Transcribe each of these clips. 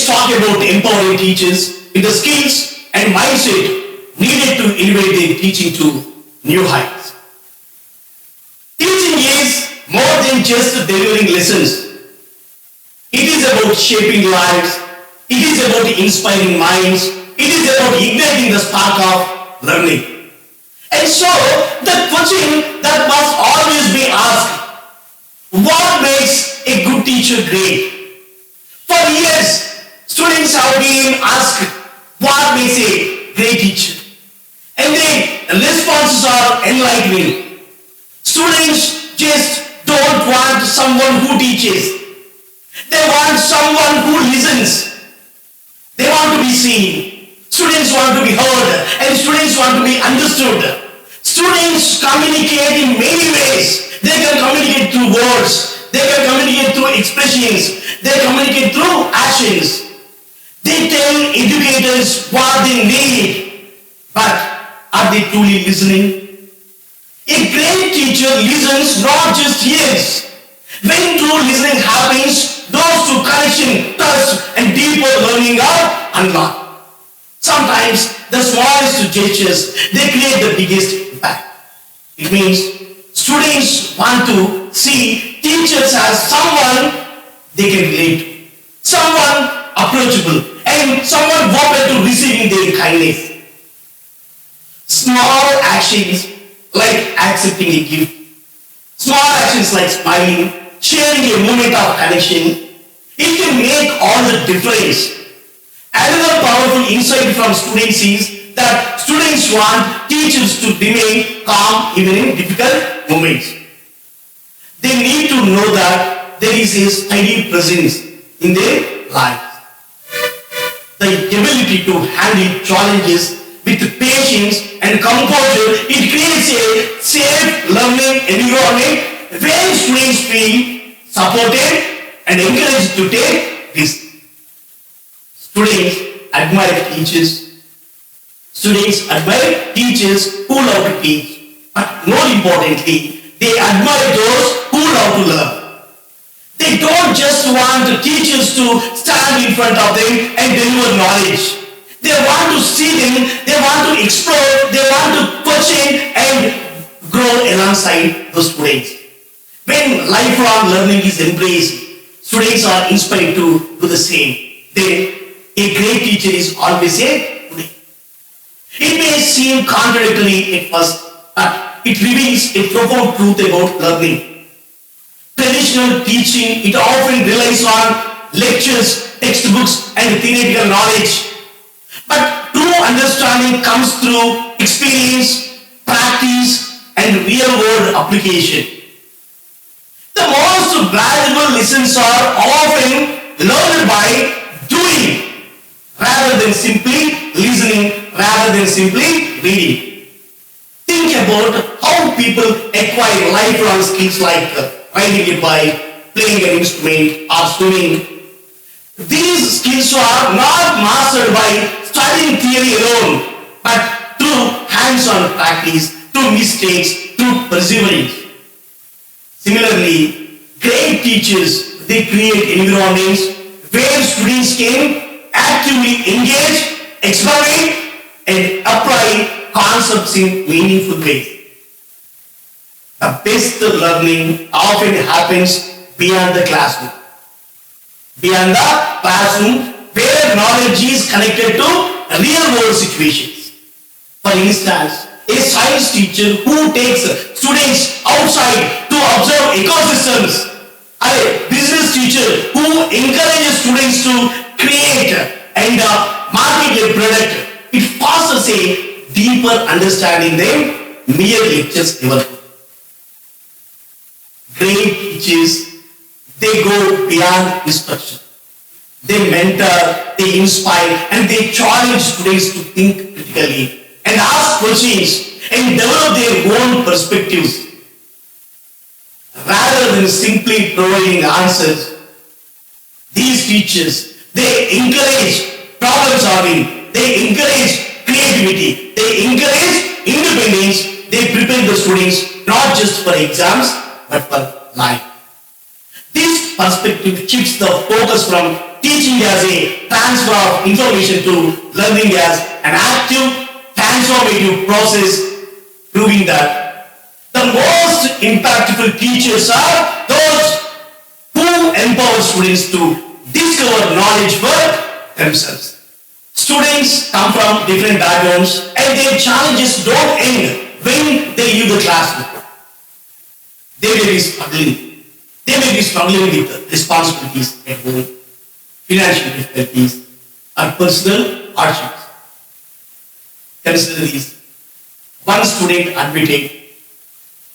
talk about empowering teachers with the skills and mindset needed to elevate their teaching to new heights. Teaching is more than just delivering lessons. It is about shaping lives. It is about inspiring minds. It is about igniting the spark of learning. And so, the question that must always be asked, what makes a good teacher great? For years, students have been asked, what makes a great teacher? And the responses are enlightening. Students just don't want someone who teaches. They want someone who listens. They want to be seen. Students want to be heard, and students want to be understood. Students communicate in many ways. They can communicate through words. They can communicate through expressions. They communicate through actions. They tell educators what they need, but are they truly listening? A great teacher listens, not just hears. When true listening happens, those two connection, trust, and deeper learning are unlocked. Sometimes the smallest gestures, they create the biggest impact. It means students want to see teachers as someone they can relate to, someone approachable, and someone open to receiving their kindness. Small actions like accepting a gift, small actions like smiling, sharing a moment of connection, it can make all the difference. Another powerful insight from students is that students want teachers to remain calm even in difficult moments. They need to know that there is a steady presence in their lives. The ability to handle challenges with patience and composure, it creates a safe learning environment where students feel supported and encouraged to take risks. Students admire teachers. Students admire teachers who love to teach, but more importantly, they admire those who love to learn. They don't just want the teachers to stand in front of them and deliver knowledge. They want to see them, they want to explore, they want to question and grow alongside those students. When lifelong learning is embraced, students are inspired to do the same. Then a great teacher is always a good. It may seem contradictory at first, but it reveals a profound truth about learning. Traditional teaching, it often relies on lectures, textbooks, and theoretical knowledge. But true understanding comes through experience, practice, and real-world application. The most valuable lessons are often learned by doing rather than simply listening, rather than simply reading. Think about how people acquire lifelong skills like riding a bike, playing an instrument, or swimming. These skills are not mastered by studying theory alone, but through hands-on practice, through mistakes, through perseverance. Similarly, great teachers, they create environments where students can actively engage, experiment, and apply concepts in meaningful ways. The best learning often happens beyond the classroom. Beyond the classroom, where knowledge is connected to real-world situations. For instance, a science teacher who takes students outside to observe ecosystems, a business teacher who encourages students to create and market a product, it fosters a deeper understanding than mere lectures ever could. Great teachers, they go beyond instruction. They mentor, they inspire, and they challenge students to think critically and ask questions and develop their own perspectives. Rather than simply providing answers, these teachers, they encourage problem solving, they encourage creativity, they encourage independence, they prepare the students not just for exams but for life. This perspective shifts the focus from teaching as a transfer of information to learning as an active transformative process, proving that the most impactful teachers are those who empower students to discover knowledge for themselves. Students come from different backgrounds and their challenges don't end when they leave the classroom. They may be struggling. They may be struggling with responsibilities at home, financial difficulties, or personal hardships. Consider these. One student admitted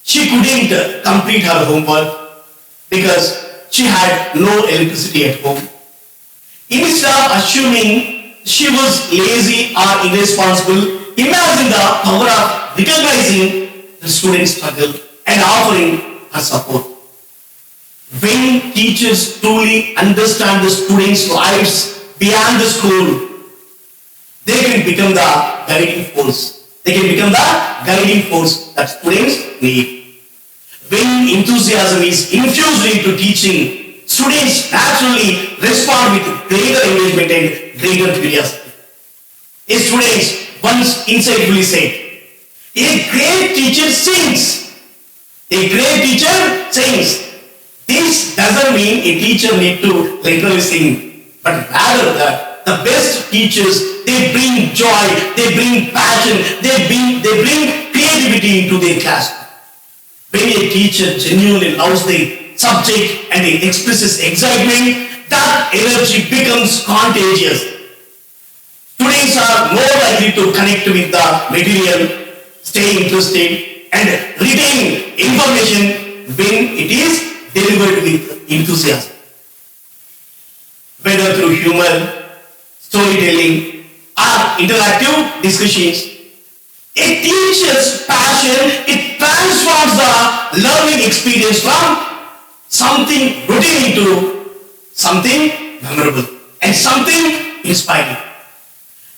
she couldn't complete her homework because she had no electricity at home. Instead of assuming she was lazy or irresponsible, imagine the power of recognizing the student's struggle and offering her support. When teachers truly understand the students' lives beyond the school, they can become the guiding force. They can become the guiding force that students need. When enthusiasm is infused into teaching, students naturally respond with greater engagement and greater curiosity. A student once insightfully said, "A great teacher sings. A great teacher sings." This doesn't mean a teacher needs to literally sing, but rather that the best teachers, they bring joy, they bring passion, they bring creativity into their class. When a teacher genuinely loves the subject and expresses excitement, that energy becomes contagious. Students are more likely to connect with the material, stay interested, and retain information when it is delivered with enthusiasm. Whether through humor, storytelling, or interactive discussions, a teacher's passion, it transforms the learning experience from something routine into something memorable and something inspiring.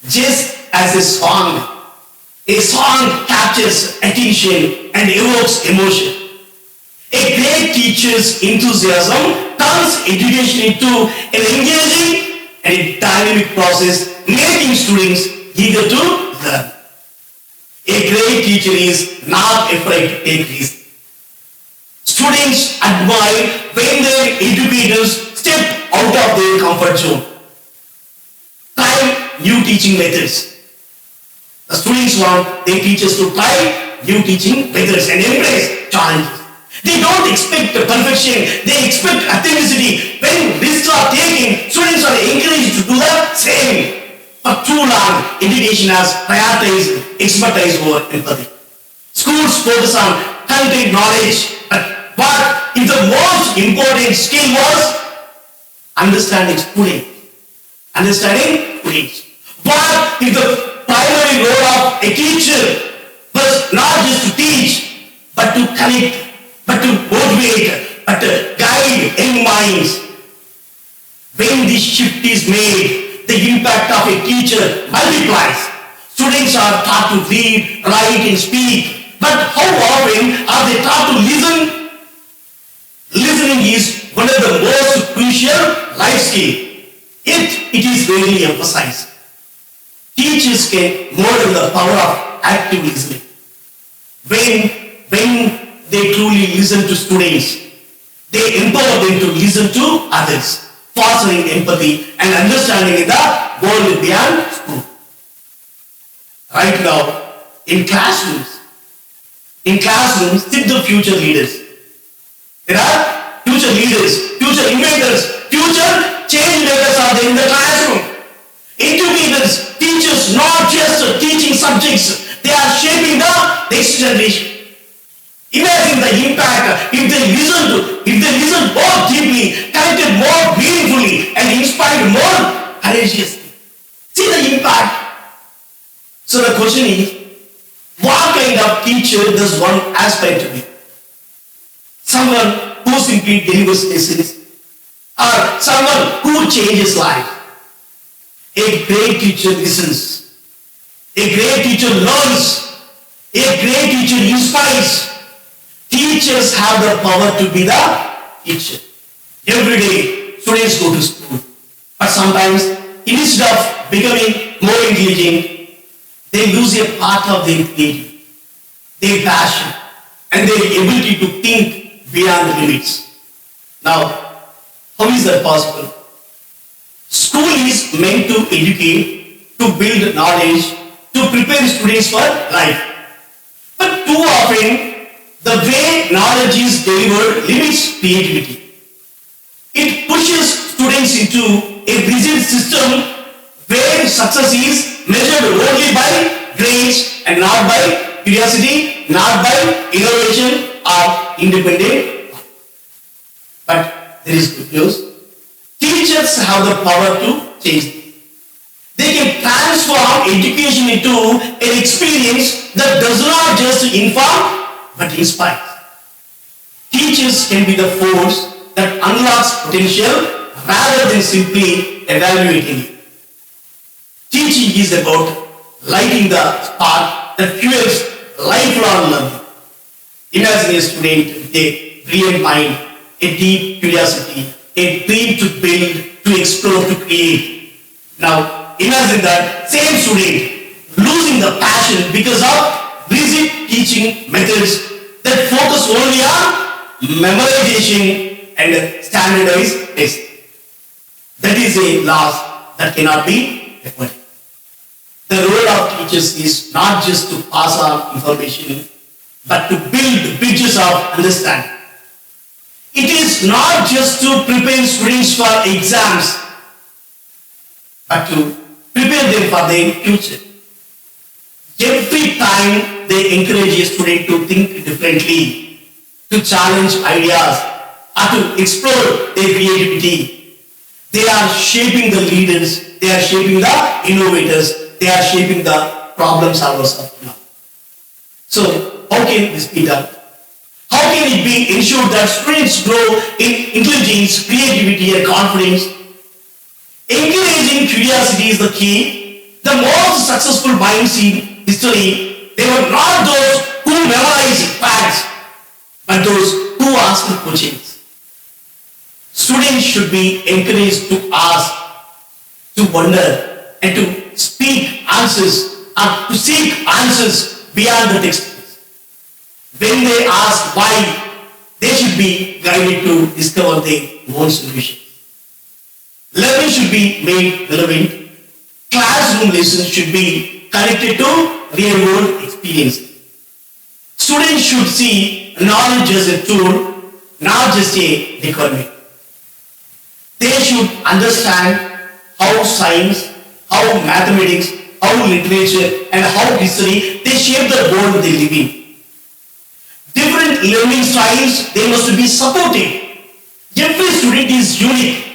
Just as a song captures attention and evokes emotion. A great teacher's enthusiasm turns education into an engaging and a dynamic process, making students eager to learn. A great teacher is not afraid to take risks. Students admire when their educators step out of their comfort zone. Try new teaching methods. The students want their teachers to try new teaching methods and embrace challenges. They don't expect perfection, they expect authenticity. When risks are taken, students are encouraged to do the same. For too long, education has prioritized expertise over empathy. Schools focus on content knowledge, but what if the most important skill was understanding students? Understanding students. What if the primary role of a teacher was not just to teach, but to connect, but to motivate, but to guide young minds? When this shift is made, the impact of a teacher multiplies. Students are taught to read, write, and speak, but how often are they taught to listen? Listening is one of the most crucial life skills, yet it is rarely emphasized. Teachers can model the power of active listening. When they truly listen to students, they empower them to listen to others, fostering empathy and understanding in the world beyond school. Right now, in classrooms sit the future leaders. There are future leaders, future inventors, future change makers are there in the classroom. Educators, teachers, not just teaching subjects, they are shaping the next generation. Imagine the impact if they listen more deeply, connected more meaningfully, and inspired more courageously. See the impact. So the question is, what kind of teacher does one aspire to be? Someone who simply delivers lessons, or someone who changes life? A great teacher listens. A great teacher learns. A great teacher inspires. Teachers have the power to be the teacher. Every day, students go to school, But sometimes, instead of becoming more intelligent, they lose a part of their creativity, their passion, and their ability to think beyond the limits. Now, how is that possible? School is meant to educate, to build knowledge, to prepare students for life. But too often, the way knowledge is delivered limits creativity. It pushes students into a rigid system where success is measured only by grades and not by curiosity, not by innovation or independent. But there is good news. Teachers have the power to change this. They can transform education into an experience that does not just inform but inspires. Teachers can be the force that unlocks potential rather than simply evaluating it. Teaching is about lighting the spark that fuels lifelong learning. Imagine a student with a brilliant mind, a deep curiosity, a dream to build, to explore, to create. Now, imagine that same student losing the passion because of rigid teaching methods that focus only on memorization and standardized tests. That is a loss that cannot be avoided. The role of teachers is not just to pass on information, but to build bridges of understanding. It is not just to prepare students for exams, but to prepare them for their future. Every time they encourage a student to think differently, to challenge ideas, or to explore their creativity, they are shaping the leaders, they are shaping the innovators, they are shaping the problem solvers of now. So, how can this be done? How can it be ensured that students grow in intelligence, creativity, and confidence? Encouraging curiosity is the key. The most successful minds in history, they were not those who memorized facts, but those who asked questions. Students should be encouraged to ask, to wonder, and to speak answers, and to seek answers beyond the textbooks. When they ask why, they should be guided to discover their own solution. Learning should be made relevant. Classroom lessons should be connected to real-world experiences. Students should see knowledge as a tool, not just a requirement. They should understand how science, how mathematics, how literature, and how history, they shape the world they live in. Different learning styles, they must be supported. Every student is unique.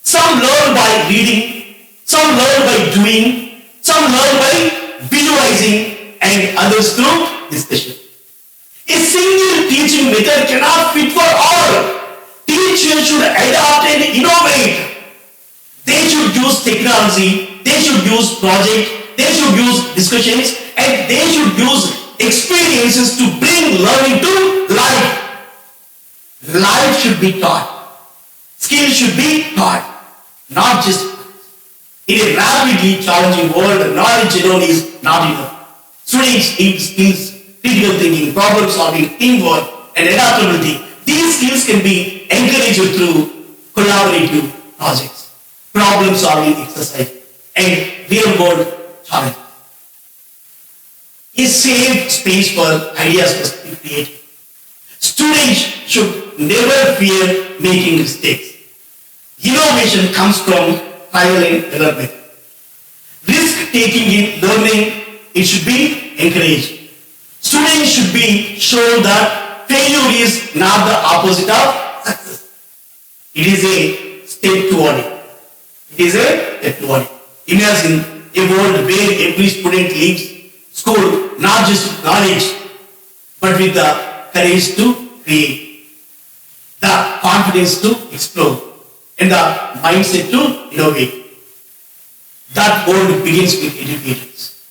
Some learn by reading, some learn by doing, some learn by visualizing, and others through discussion. A single teaching method cannot fit for all. Teachers should adapt and innovate. They should use technology, they should use projects, they should use discussions, and they should use experiences to bring learning to life. Life should be taught. Skills should be taught, not just in a rapidly challenging world. Knowledge alone is not enough. Students need skills, critical thinking, problem solving, teamwork, and adaptability. These skills can be encouraged through collaborative projects, problem solving exercise, and real world challenges. A safe space for ideas must be created. Students should never fear making mistakes. Innovation comes from trial and error method. Risk taking in learning, it should be encouraged. Students should be shown that failure is not the opposite of success. It is a step toward it. It is a step toward it. Imagine a world where every student leaves school not just with knowledge, but with the courage to create, the confidence to explore, and the mindset to innovate. That world begins with educators.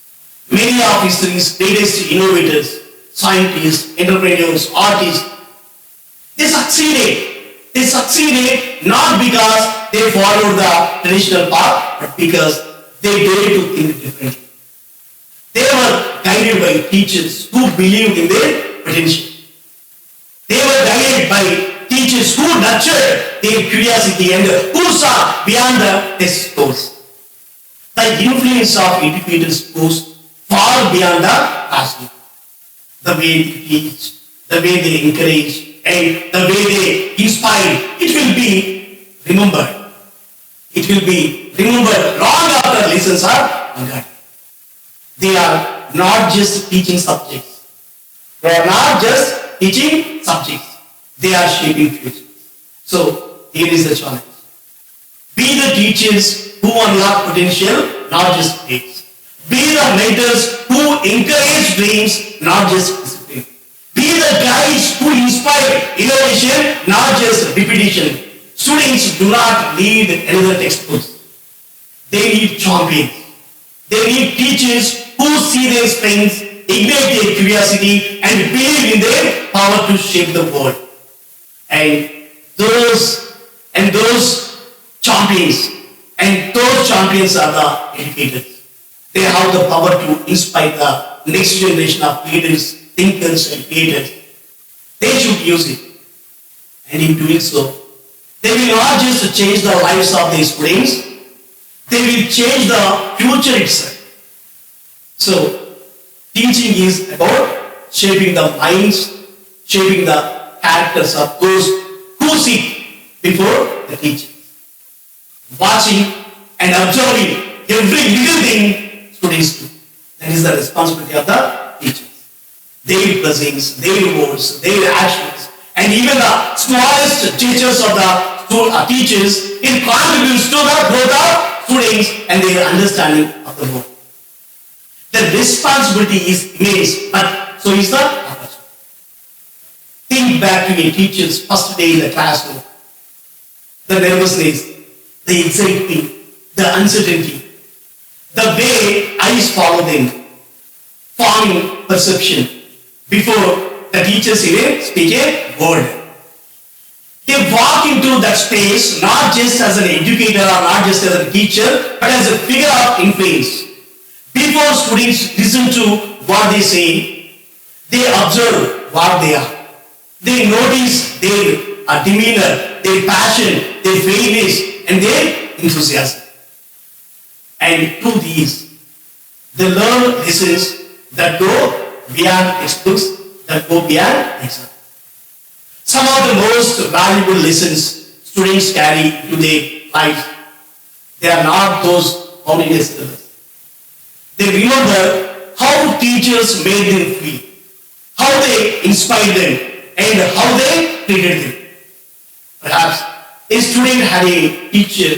Many of history's greatest innovators, scientists, entrepreneurs, artists, they succeeded. They succeeded not because they followed the traditional path, but because they dared to think differently. They were guided by teachers who believed in their potential. They were guided by teachers who nurtured their curiosity and who saw beyond the test scores. The influence of educators goes far beyond the classroom. The way they teach, the way they encourage, and the way they inspire, it will be remembered. It will be remembered long after lessons are forgotten. They are not just teaching subjects. They are not just teaching subjects. They are shaping futures. So here is the challenge. Be the teachers who unlock potential, not just grades. Be the mentors who encourage dreams, not just discipline. Be the guides who inspire innovation, not just repetition. Students do not need another textbook. They need champions. They need teachers who see their strengths, ignite their curiosity, and believe in their power to shape the world. And those champions are the educators. They have the power to inspire the next generation of leaders, thinkers, and creators. They should use it. And in doing so, they will not just change the lives of their students, they will change the future itself. So, teaching is about shaping the minds, shaping the characters of those who sit before the teacher. Watching and observing every little thing students do. That is the responsibility of the teachers. Their presence, their words, their actions, and even the smallest gestures of the teachers, it contributes to the growth of students and their understanding of the world. The responsibility is immense, but so is the opportunity. Think back to a teacher's first day in the classroom. The nervousness, the anxiety, the uncertainty, the way eyes follow them, forming perception before the teachers even speak a word. They walk into that space not just as an educator or not just as a teacher, but as a figure of influence. Before students listen to what they say, they observe what they are. They notice their demeanor, their passion, their fairness, and their enthusiasm. And through these, they learn lessons that go beyond textbooks, that go beyond exams. Some of the most valuable lessons students carry into their lives, they are not those found in a syllabus. They remember how teachers made them feel, how they inspired them, and how they treated them. Perhaps a student had a teacher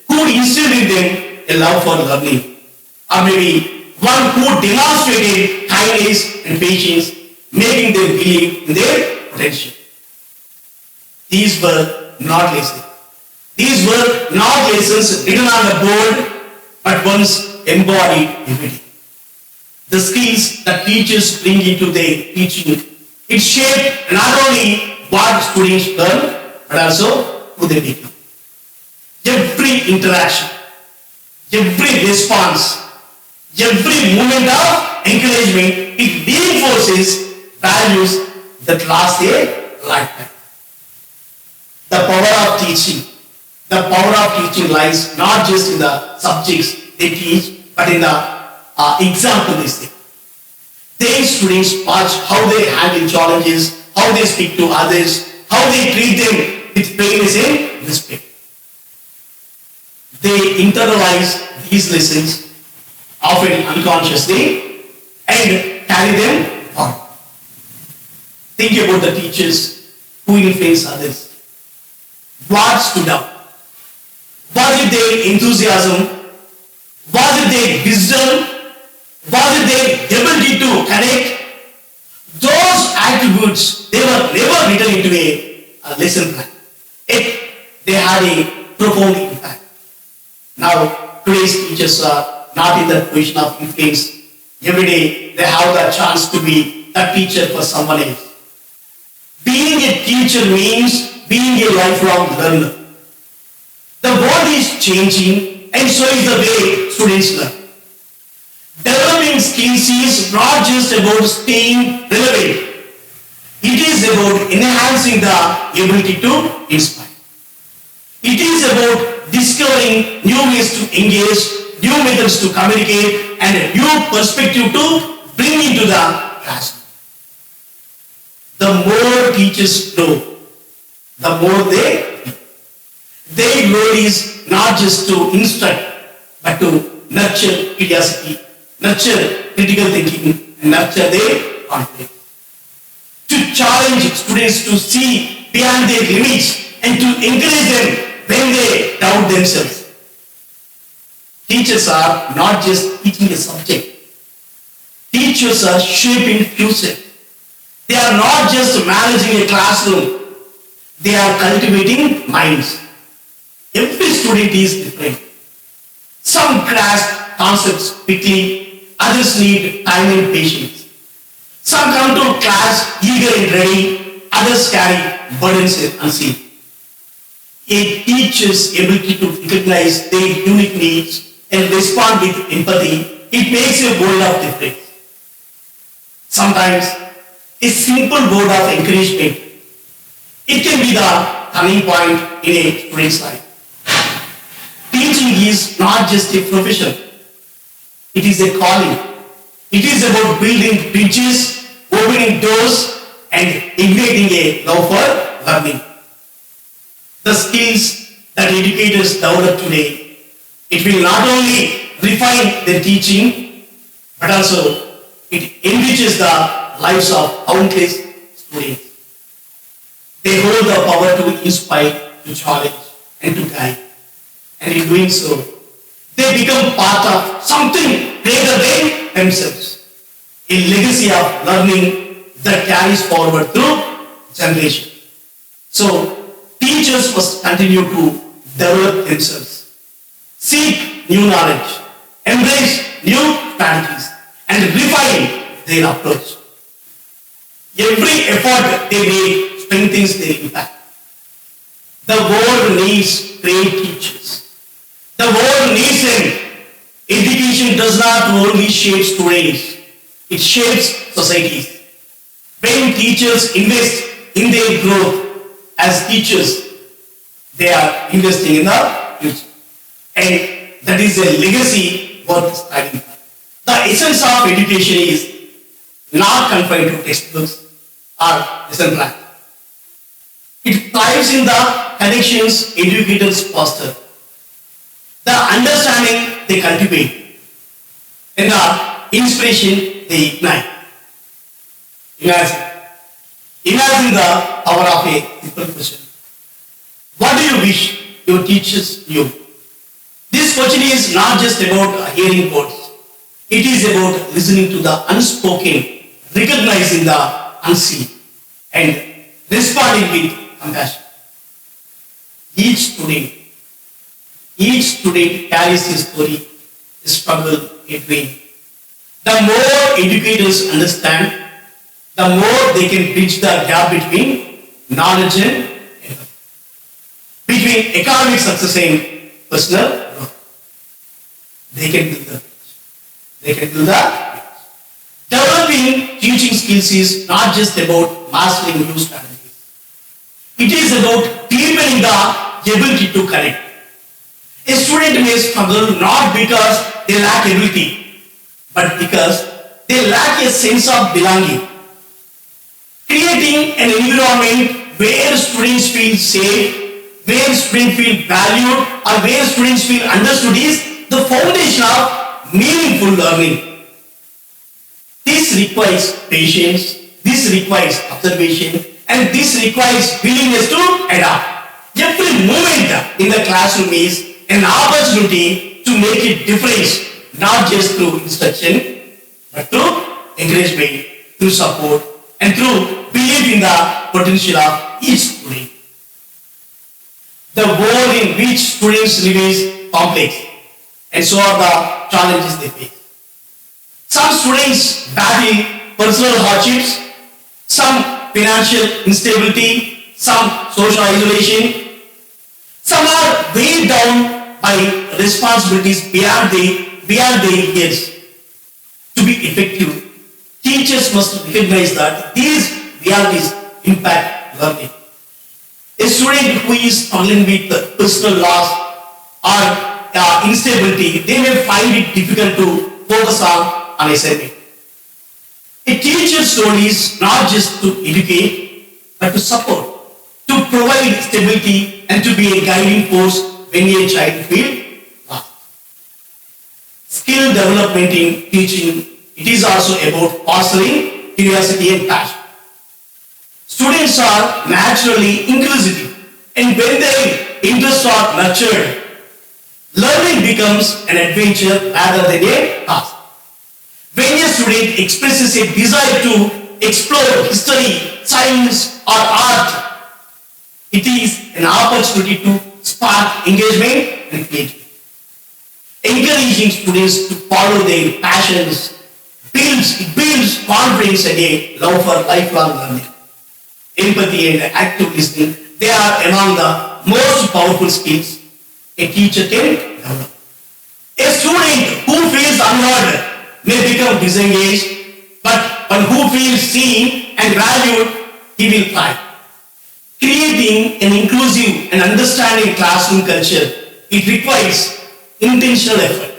who instilled in them a love for learning, or maybe one who demonstrated kindness and patience, making them believe in their potential. These were not lessons. These were not lessons written on the board, but ones embodied every day. The skills that teachers bring into their teaching, it shaped not only what students learn, but also who they become. Every interaction, every response, every moment of encouragement, it reinforces values that last a lifetime. The power of teaching lies not just in the subjects they teach, but in the example they set. Their students watch how they handle challenges, how they speak to others, how they treat them with fairness and respect. They internalize these lessons, often unconsciously, and carry them on. Think about the teachers who influence others. What stood out? Was it their enthusiasm? Was it their wisdom? Was it their ability to connect? Those attributes, they were never written into a lesson plan. Yet, they had a profound impact. Now, today's teachers are not in that position of influence. Every day, they have the chance to be a teacher for someone else. Being a teacher means being a lifelong learner. The world is changing and so is the way students learn. Developing skills is not just about staying relevant. It is about enhancing the ability to inspire. It is about discovering new ways to engage, new methods to communicate, and a new perspective to bring into the classroom. The more teachers know, the more their role is not just to instruct, but to nurture curiosity, nurture critical thinking, and nurture their confidence. To challenge students to see beyond their limits and to encourage them when they doubt themselves. Teachers are not just teaching a subject. Teachers are shaping future. They are not just managing a classroom. They are cultivating minds. Every student is different. Some grasp concepts quickly, others need time and patience. Some come to class eager and ready, others carry burdens unseen. A teacher's ability to recognize their unique needs and respond with empathy, it makes a world of difference. Sometimes a simple word of encouragement, it can be the turning point in a student's life. Teaching is not just a profession, it is a calling. It is about building bridges, opening doors, and igniting a love for learning. The skills that educators develop today, it will not only refine their teaching, but also it enriches the lives of countless students. They hold the power to inspire, to challenge, and to guide. And in doing so, they become part of something greater than themselves. A legacy of learning that carries forward through generations. So, teachers must continue to develop themselves, seek new knowledge, embrace new strategies, and refine their approach. Every effort they make strengthens their impact. The world needs great teachers. The world needs them. Education does not only shape students, it shapes societies. When teachers invest in their growth as teachers, they are investing in the future. And that is a legacy worth studying. The essence of education is not confined to textbooks or lesson plans. It thrives in the connections educators foster, the understanding they cultivate, and the inspiration they ignite. Imagine the power of a simple question. What do you wish your teachers knew? This question is not just about hearing words. It is about listening to the unspoken, recognizing the unseen, and responding with compassion. Each student carries his story, his struggle, a dream. The more educators understand, the more they can bridge the gap between knowledge and empathy, between academic success and personal growth. They can do that. They can do that. Developing teaching skills is not just about mastering new strategies. It is about deepening the ability to connect. A student may struggle not because they lack ability, but because they lack a sense of belonging. Creating an environment where students feel safe, where students feel valued, or where students feel understood is the foundation of meaningful learning. This requires patience, this requires observation, and this requires willingness to adapt. Every moment in the classroom is an opportunity to make a difference, not just through instruction, but through encouragement, through support, and through belief in the potential of each student. The world in which students live is complex, and so are the challenges they face. Some students battle personal hardships, some financial instability, some social isolation. Some are weighed down by responsibilities beyond their years. To be effective, teachers must recognize that these realities impact learning. A student who is struggling with personal loss or instability, they may find it difficult to focus on an assignment. A teacher's role is not just to educate, but to support, to provide stability, and to be a guiding force when a child feels lost. Skill development in teaching, it is also about fostering curiosity and passion. Students are naturally inquisitive, and when their interests are nurtured, learning becomes an adventure rather than a task. When a student expresses a desire to explore history, science, or art, it is an opportunity to spark engagement and creativity. Encouraging students to follow their passions builds confidence and a love for lifelong learning. Empathy and active listening, they are among the most powerful skills a teacher can develop. A student who feels unheard may become disengaged, but one who feels seen and valued, he will thrive. Creating an inclusive and understanding classroom culture, it requires intentional effort.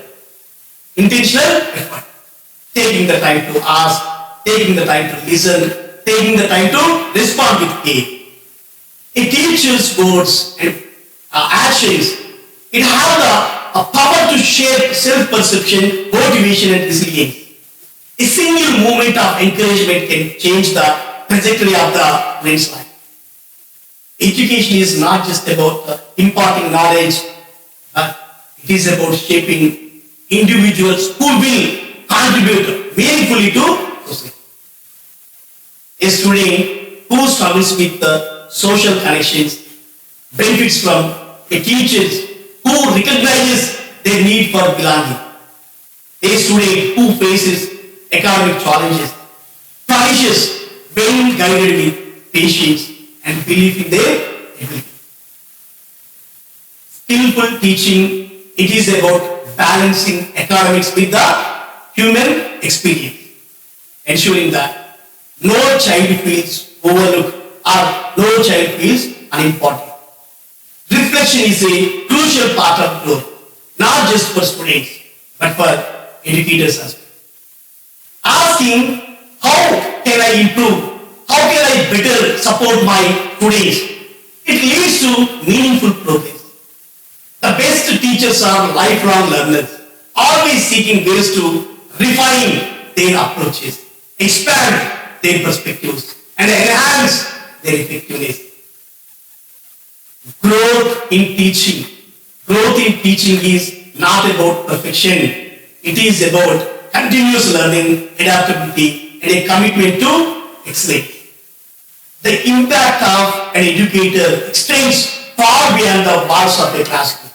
Intentional effort. Taking the time to ask, taking the time to listen, taking the time to respond with care. A teacher's words and actions, it have the power to shape self-perception, motivation, and resilience. A single moment of encouragement can change the trajectory of the brain's life. Education is not just about imparting knowledge, but it is about shaping individuals who will contribute meaningfully to society. A student who struggles with social connections benefits from a teacher who recognizes their need for belonging. A student who faces academic challenges flourishes when guided with patience and belief in their ability. Skillful teaching, it is about balancing academics with the human experience, ensuring that no child feels overlooked or no child feels unimportant. Reflection is a crucial part of growth, not just for students, but for educators as well. Asking, how can I improve? How can I better support my students? It leads to meaningful progress. The best teachers are lifelong learners, always seeking ways to refine their approaches, expand their perspectives, and enhance their effectiveness. Growth in teaching. Growth in teaching is not about perfection. It is about continuous learning, adaptability, and a commitment to excellence. The impact of an educator extends far beyond the walls of a classroom.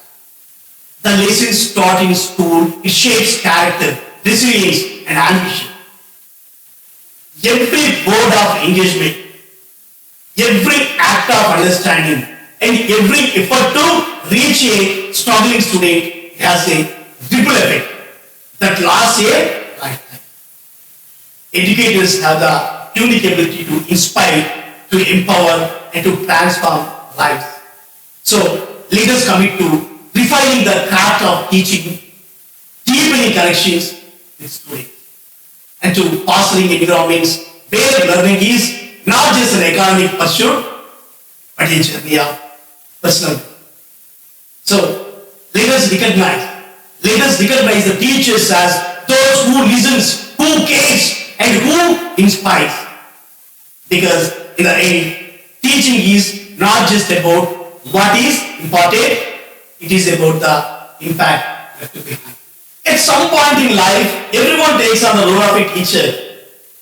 The lessons taught in school, it shapes character, resilience, and ambition. Every word of engagement, every act of understanding, and every effort to reach a struggling student has a ripple effect that lasts a lifetime. Educators have the unique ability to inspire, to empower, and to transform lives. So let us commit to refining the craft of teaching, deepening connections with students, and to fostering environments where learning is not just an academic pursuit, but a journey of personal growth. So let us recognize the teachers as those who listens, who cares, and who inspires. Because in the end, teaching is not just about what is important, it is about the impact left behind. At some point in life, everyone takes on the role of a teacher,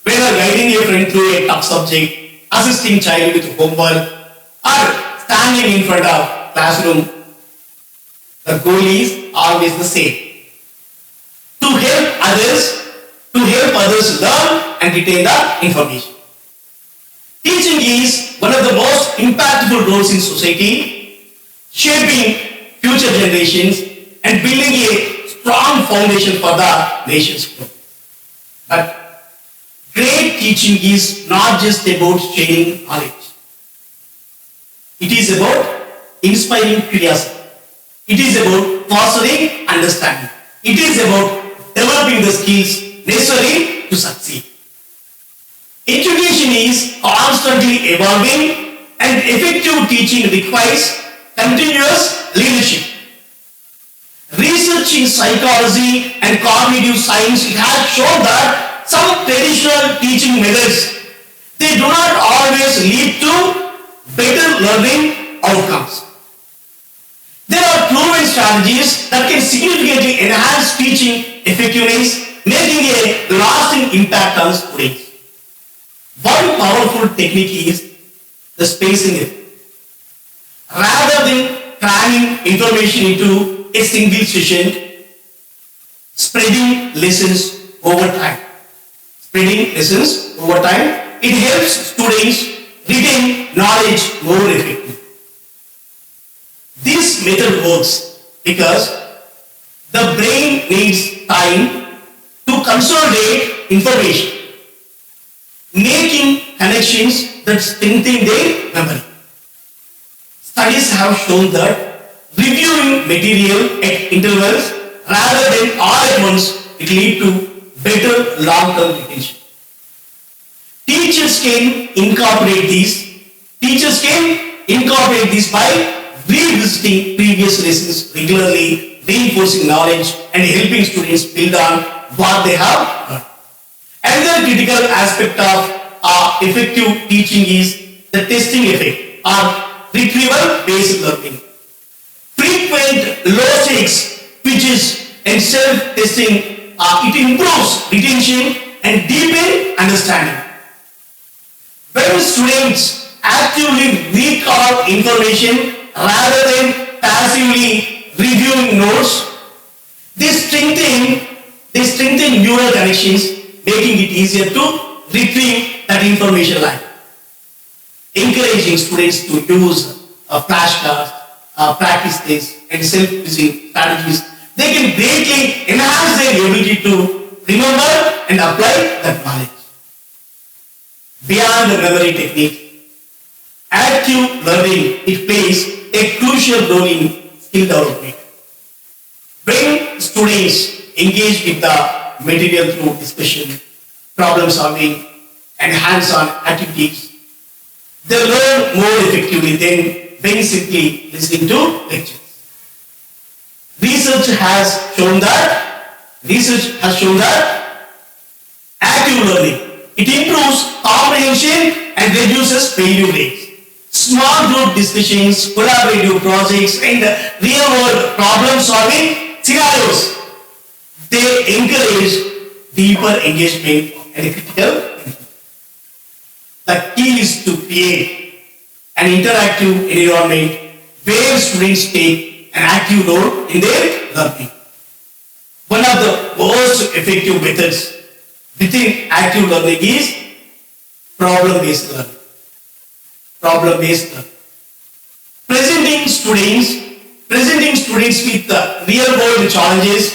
whether guiding a friend through a tough subject, assisting child with homework, or standing in front of classroom. The goal is always the same: to help others learn and retain the information. Teaching is one of the most impactful roles in society, shaping future generations and building a strong foundation for the nation's growth. But great teaching is not just about sharing knowledge. It is about inspiring curiosity. It is about fostering understanding. It is about developing the skills necessary to succeed. Education is constantly evolving and effective teaching requires continuous leadership. Research in psychology and cognitive science has shown that some traditional teaching methods, they do not always lead to better learning outcomes. There are proven strategies that can significantly enhance teaching effectiveness, making a lasting impact on students. One powerful technique is the spacing effect. Rather than cramming information into a single session, spreading lessons over time. Spreading lessons over time, it helps students retain knowledge more effectively. This method works because the brain needs time to consolidate information, making connections that strengthen their memory. Studies have shown that reviewing material at intervals rather than all at once, it leads to better long-term retention. Teachers can incorporate this by revisiting previous lessons regularly, reinforcing knowledge and helping students build on what they have learned. Another critical aspect of effective teaching is the testing effect or retrieval-based learning. Frequent low-stakes quizzes and self-testing, it improves retention and deepen understanding. When students actively recall information rather than passively reviewing notes, they strengthen neural connections, making it easier to retrieve that information line. Encouraging students to use flashcards, practice tests, and self-quizzing strategies, they can greatly enhance their ability to remember and apply that knowledge. Beyond the memory technique, active learning, it plays a crucial role in skill development. When students engage with the material through discussion, problem solving, and hands-on activities, they learn more effectively than when simply listening to lectures. Research has shown that active learning, it improves comprehension and reduces failure rates. Small group discussions, collaborative projects, and real-world problem-solving scenarios, they encourage deeper engagement and critical thinking. The key is to create an interactive environment where students take an active role in their learning. One of the most effective methods within active learning is problem-based learning. Problem-based learning. Presenting students with the real-world challenges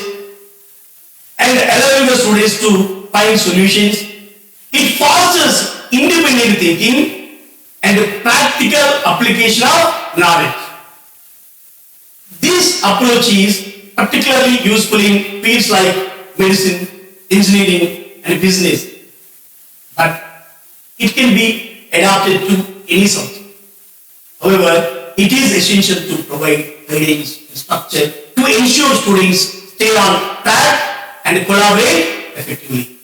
and allowing the students to find solutions, it fosters independent thinking and practical application of knowledge. This approach is particularly useful in fields like medicine, engineering, and business, but it can be adapted to any subject. However, it is essential to provide guidance and structure to ensure students stay on track and collaborate effectively.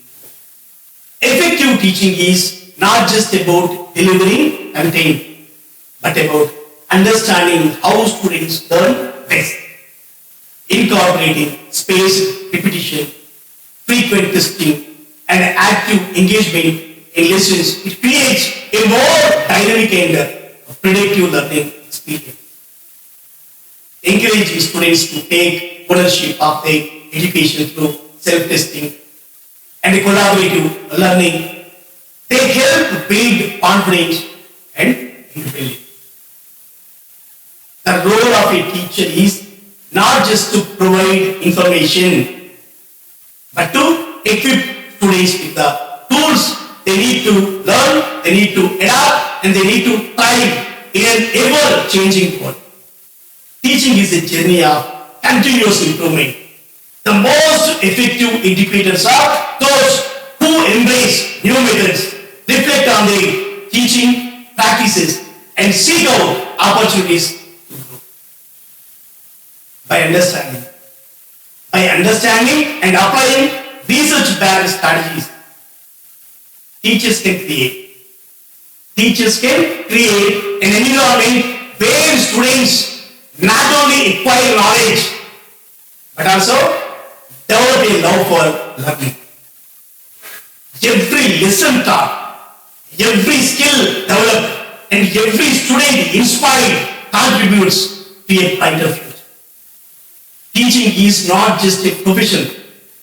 Effective teaching is not just about delivering content, but about understanding how students learn best. Incorporating spaced repetition, frequent testing, and active engagement in lessons, it creates a more dynamic and predictive learning experience. Encouraging students to take ownership of their education through self-testing and collaborative learning, they help build confidence and independently. The role of a teacher is not just to provide information, but to equip students with the tools they need to learn, they need to adapt, and they need to thrive in an ever-changing world. Teaching is a journey of continuous improvement. The most effective educators are those who embrace new methods, reflect on their teaching practices, and seek out opportunities to grow. By understanding and applying research-backed strategies, teachers can create an environment where students not only acquire knowledge but also develop a love for learning. Every lesson taught, every skill developed, and every student inspired contributes to a brighter future. Teaching is not just a profession,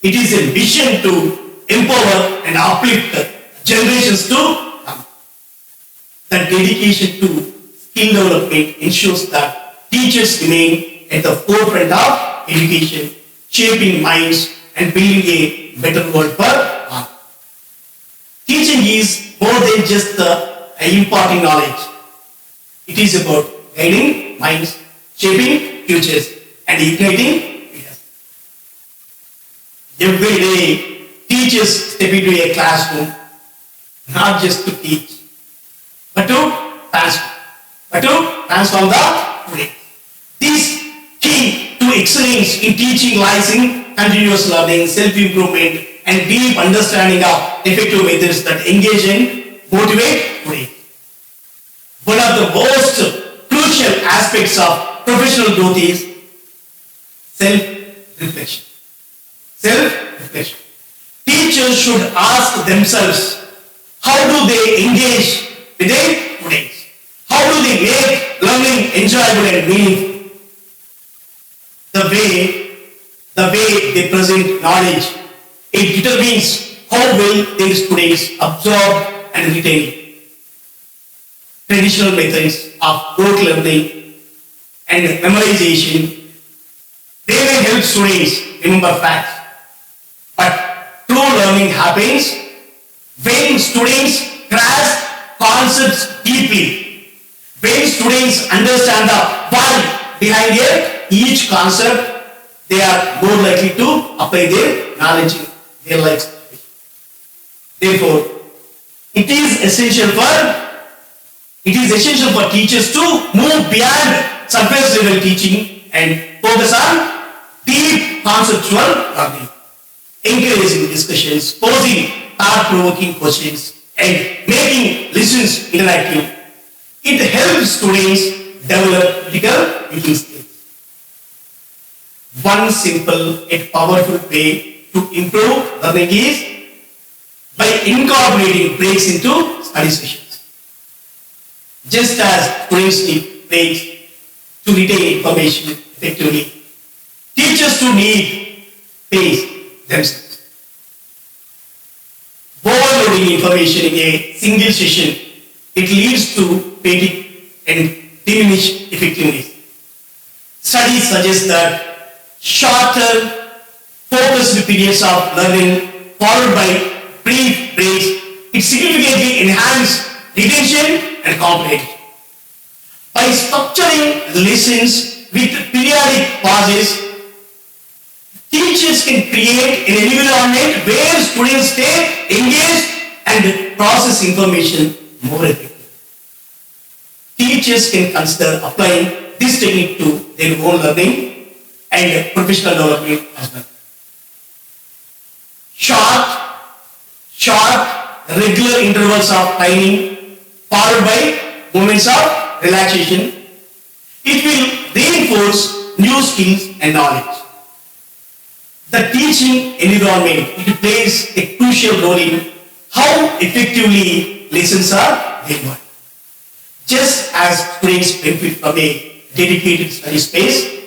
it is a mission to empower and uplift generations to come. The dedication to skill development ensures that teachers remain at the forefront of education, shaping minds and building a better world for all. Teaching is more than just imparting knowledge. It is about guiding minds, shaping futures, and igniting leaders. Every day, teachers step into a classroom not just to teach, but to transform the students. This key to excellence in teaching lies in continuous learning, self-improvement, and deep understanding of effective methods that engage and motivate students. One of the most crucial aspects of professional growth is self-reflection. Self-reflection. Teachers should ask themselves, how do they engage with their students? How do they make learning enjoyable and meaningful? The way they present knowledge, it determines how well their students absorb and retain it. Traditional methods of rote learning and memorization, they may help students remember facts. But true learning happens when students grasp concepts deeply, when students understand the why behind each concept, they are more likely to apply their knowledge in their life. Therefore, it is essential for teachers to move beyond surface level teaching and focus on deep conceptual learning, encouraging discussions, posing thought-provoking questions, and making lessons interactive. It helps students develop critical thinking skills. One simple yet powerful way to improve learning is by incorporating breaks into study sessions. Just as students need breaks to retain information effectively, teachers too need space themselves. Overloading information in a single session, it leads to fatigue and diminished effectiveness. Studies suggest that shorter, focused periods of learning followed by brief breaks, it significantly enhances retention and comprehension. By structuring lessons with periodic pauses, teachers can create an environment where students stay engaged and process information more effectively. Teachers can consider applying this technique to their own learning and professional development as well. Short, regular intervals of training followed by moments of relaxation, it will reinforce new skills and knowledge. The teaching environment, it plays a crucial role in how effectively lessons are delivered. Just as students benefit from a dedicated study space,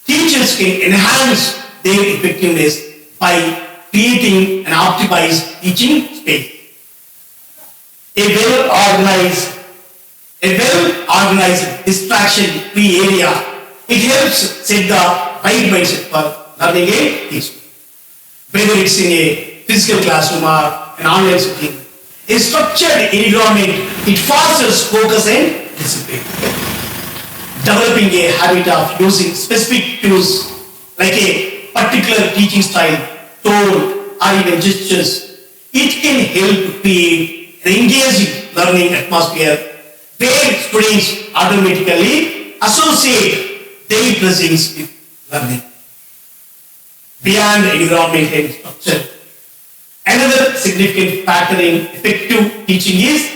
teachers can enhance their effectiveness by creating an optimized teaching space. A well-organized A well-organized distraction-free area, it helps set the right mindset for learning a teaching. Whether it's in a physical classroom or an online setting, a structured environment, it fosters focus and discipline. Developing a habit of using specific cues like a particular teaching style, tone, or even gestures, it can help create an engaging learning atmosphere where students automatically associate their presence with learning. Beyond environment and structure, another significant factor in effective teaching is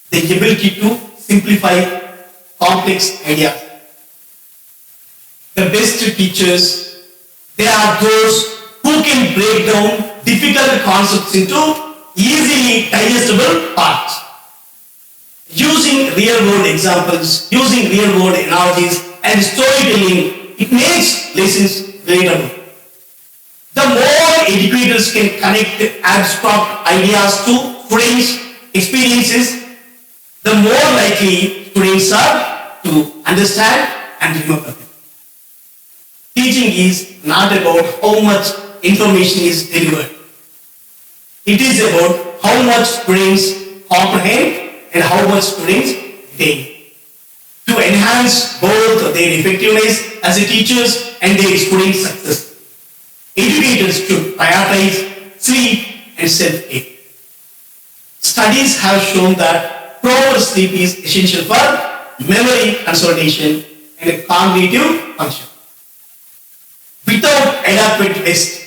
the ability to simplify complex ideas. The best teachers, they are those who can break down difficult concepts into easily digestible parts. Using real-world examples, using real-world analogies and storytelling, it makes lessons relatable. The more educators can connect abstract ideas to students' experiences, the more likely students are to understand and remember them. Teaching is not about how much information is delivered. It is about how much students comprehend and how much students retain. To enhance both their effectiveness as a teachers and their student success, educators should prioritize sleep and self-care. Studies have shown that proper sleep is essential for memory consolidation and cognitive function. Without adequate rest,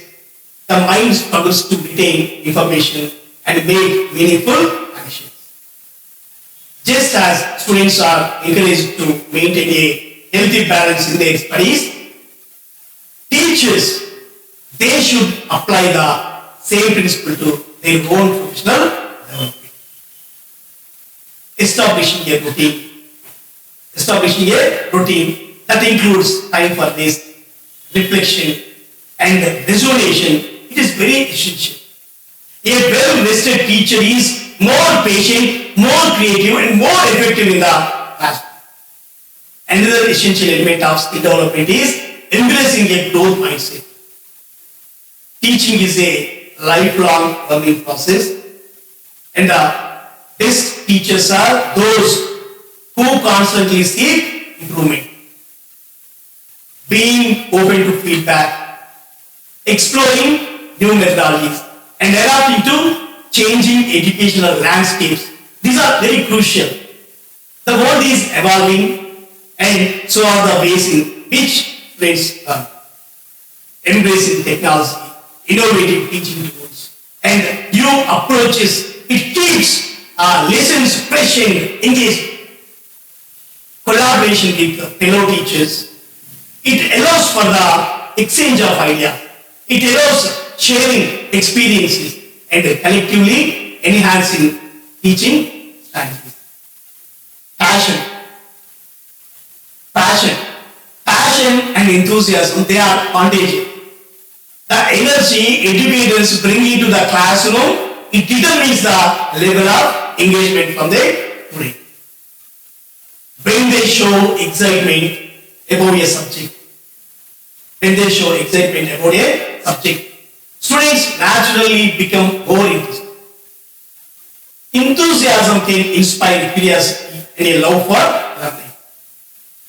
the mind struggles to retain information and make meaningful connections. Just as students are encouraged to maintain a healthy balance in their studies, teachers, they should apply the same principle to their own professional development. Establishing a routine that includes time for rest, reflection, and resolution, it is very essential. A well-rested teacher is more patient, more creative, and more effective in the classroom. Another essential element of skill development is embracing a growth mindset. Teaching is a lifelong learning process, and the best teachers are those who constantly seek improvement. Being open to feedback, exploring new methodologies, and adapting to changing educational landscapes. These are very crucial. The world is evolving, and so are the ways in which students learn. Embracing technology, innovative teaching tools, and new approaches, it keeps lessons fresh and engaged. Collaboration with fellow teachers, it allows for the exchange of ideas. It allows sharing experiences and collectively enhancing teaching strategies. Passion and enthusiasm, they are contagious. The energy educators bring into the classroom, it determines the level of engagement from the student. When they show excitement about a subject, students naturally become more interested. Enthusiasm can inspire curiosity and a love for learning.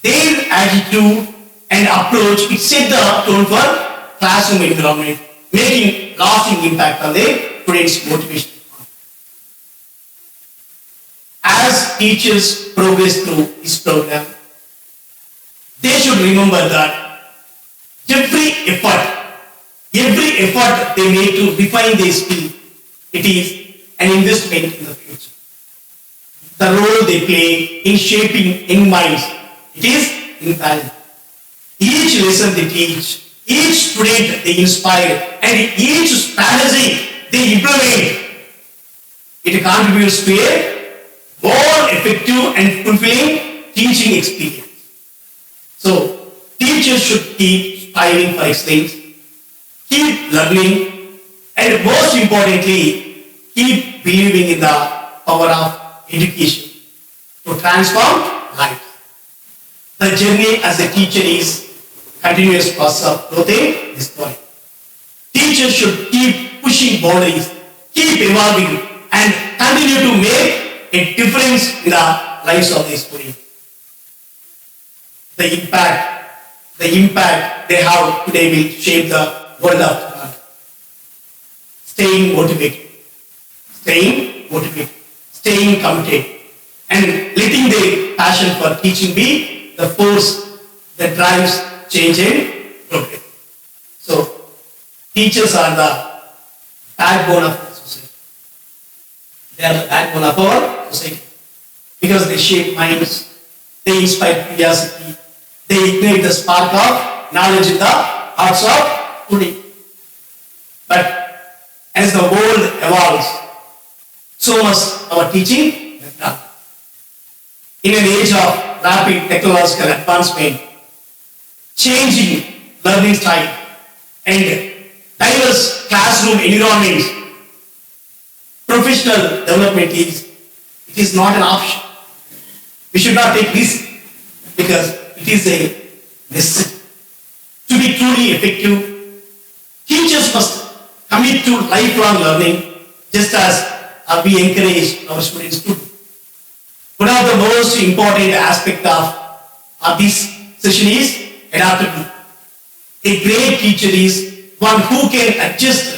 Their attitude and approach, it set the tone for classroom environment, making lasting impact on the students' motivation. As teachers progress through this program, they should remember that every effort they make to refine their skill, it is an investment in the future. The role they play in shaping young minds, it is invaluable. Each lesson they teach, each student they inspire, and each strategy they implement, it contributes to a more effective and fulfilling teaching experience. So, teachers should keep striving for excellence, keep learning, and most importantly, keep believing in the power of education to to transform lives. The journey as a teacher is continuous process of growth in this body. Teachers should keep pushing boundaries, keep evolving, and continue to make a difference in the lives of the students. The impact they have today will shape the world of tomorrow. Staying motivated, staying committed, and letting their passion for teaching be the force that drives change and progress. So, teachers are the backbone of the society. They are the backbone of our society because they shape minds, they inspire curiosity, they ignite the spark of knowledge in the hearts of today. But as the world evolves, so must our teaching evolve. In an age of rapid technological advancement, changing learning style, and diverse classroom environments, professional development is not an option. We should not take this because it is a necessity. To be truly effective, teachers must commit to lifelong learning just as we encourage our students to do. One of the most important aspects of this session is adaptability. A great teacher is one who can adjust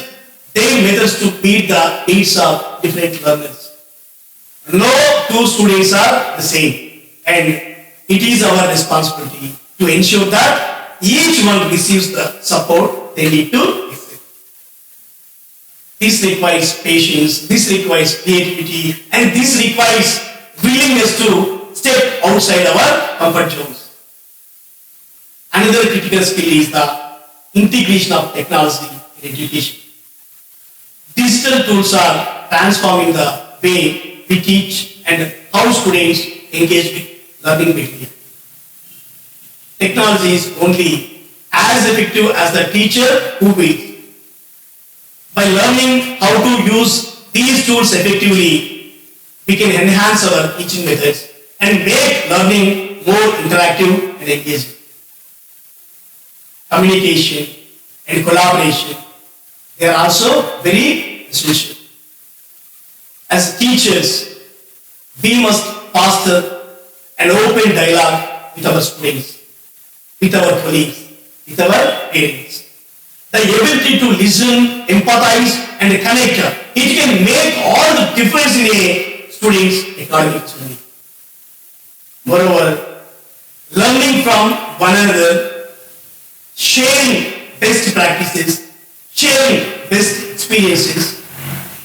their methods to meet the needs of different learners. No two students are the same, and it is our responsibility to ensure that each one receives the support they need to receive. This requires patience, this requires creativity, and this requires willingness to step outside our comfort zones. Another critical skill is the integration of technology in education. Digital tools are transforming the way we teach and how students engage with learning material. Technology is only as effective as the teacher who will. By learning how to use these tools effectively, we can enhance our teaching methods and make learning more interactive and engaging. Communication and collaboration, they are also very essential. As teachers, we must foster an open dialogue with our students, with our colleagues, with our parents. The ability to listen, empathize, and connect, it can make all the difference in a student's academic journey. Moreover, learning from one another, sharing best practices, sharing best experiences,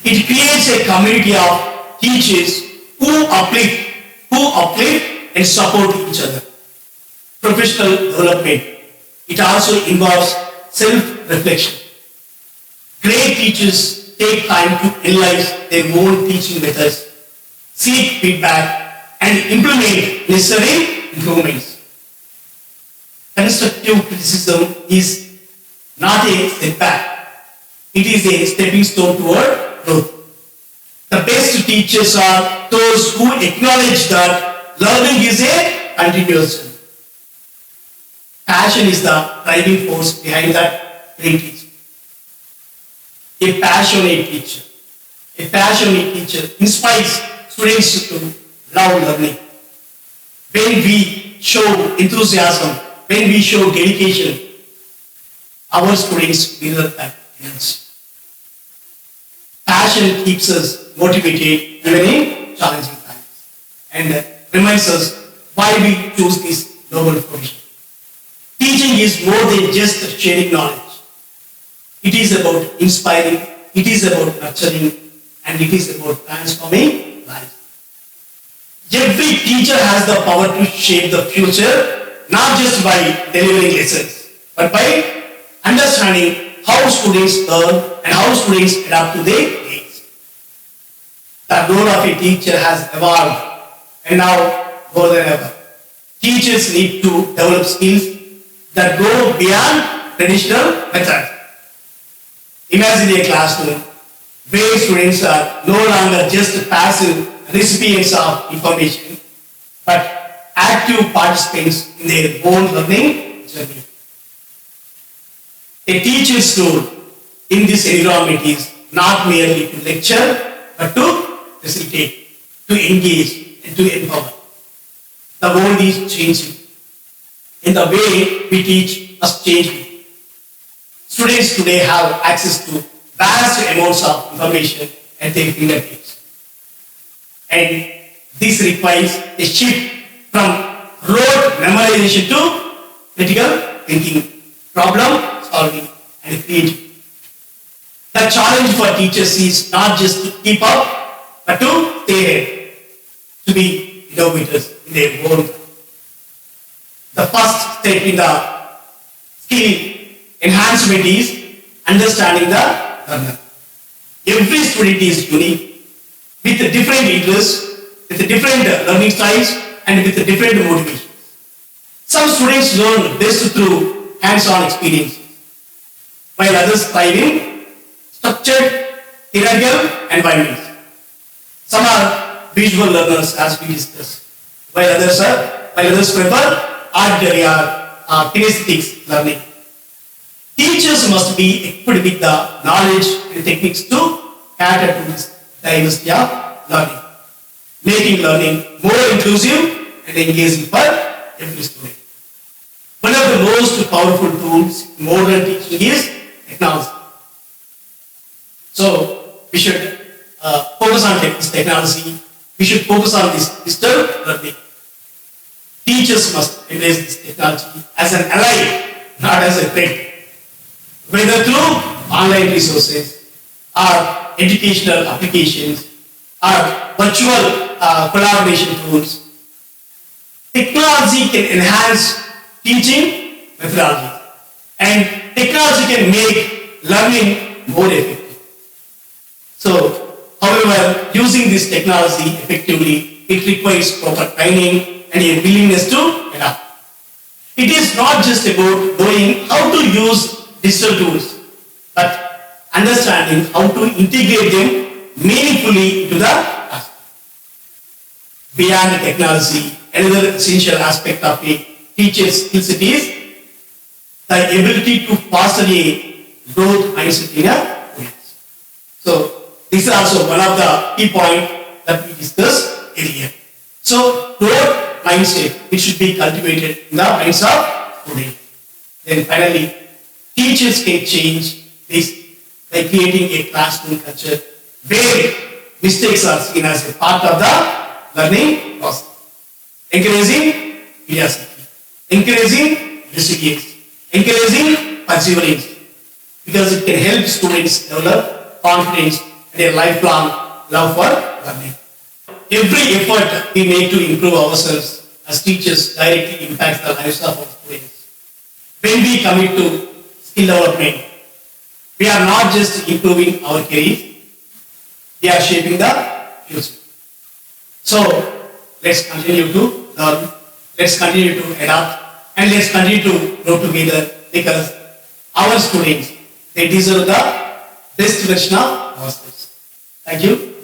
it creates a community of teachers who uplift and support each other. Professional development, it also involves self-reflection. Great teachers take time to analyze their own teaching methods, seek feedback, and implement necessary improvements. Constructive criticism is not a setback. It is a stepping stone toward growth. The best teachers are those who acknowledge that learning is a continuous journey. Passion is the driving force behind that great teaching. A passionate teacher inspires students to love learning. When we show enthusiasm, when we show dedication, our students mirror that energy. Passion keeps us motivated even in challenging times and reminds us why we choose this noble profession. Teaching is more than just sharing knowledge. It is about inspiring, it is about nurturing, and it is about transforming lives. Every teacher has the power to shape the future, not just by delivering lessons, but by understanding how students learn and how students adapt to their needs. The role of a teacher has evolved, and now more than ever, teachers need to develop skills that go beyond traditional methods. Imagine a classroom where students are no longer just passive recipients of information, but active participants in their own learning journey. A teacher's role in this environment is not merely to lecture, but to facilitate, to engage, and to empower. The world is changing, and the way we teach must change. Students today have access to vast amounts of information at their fingertips. And this requires a shift from rote memorization to critical thinking, problem solving, and creativity. The challenge for teachers is not just to keep up, but to stay ahead, to be innovators in their own field. The first step in the skill enhancement is understanding the learner. Every student is unique, with different interests, with different learning styles, and with different motivations. Some students learn best through hands-on experiences, while others thrive in structured, theoretical environments. Some are visual learners, as we discussed, while others prefer auditory or kinesthetics learning. Teachers must be equipped with the knowledge and techniques to cater to this diversity of learning, making learning more inclusive and engaging for every student. One of the most powerful tools in modern teaching is technology. So we should focus on this technology. We should focus on this digital learning. Teachers must embrace this technology as an ally, not as a threat. Whether through online resources or educational applications or virtual collaboration tools, technology can enhance teaching methodology, and technology can make learning more effective. So, however, using this technology effectively, it requires proper training and a willingness to adapt. It is not just about knowing how to use digital tools, but understanding how to integrate them meaningfully into the task. Beyond technology, another essential aspect of a teacher's skill set is the ability to foster a growth mindset in a student. So, this is also one of the key points that we discussed earlier. So, growth mindset, which should be cultivated in the minds of students. Then finally, teachers can change this by creating a classroom culture where mistakes are seen as a part of the learning process, encouraging curiosity, encouraging resilience, encouraging perseverance, because it can help students develop confidence and a lifelong love for learning. Every effort we make to improve ourselves as teachers directly impacts the lives of our students. When we commit to skill development, we are not just improving our careers, we are shaping the future. So, let's continue to learn, let's continue to adapt, and let's continue to grow together, because our students, they deserve the best version of ourselves. Thank you.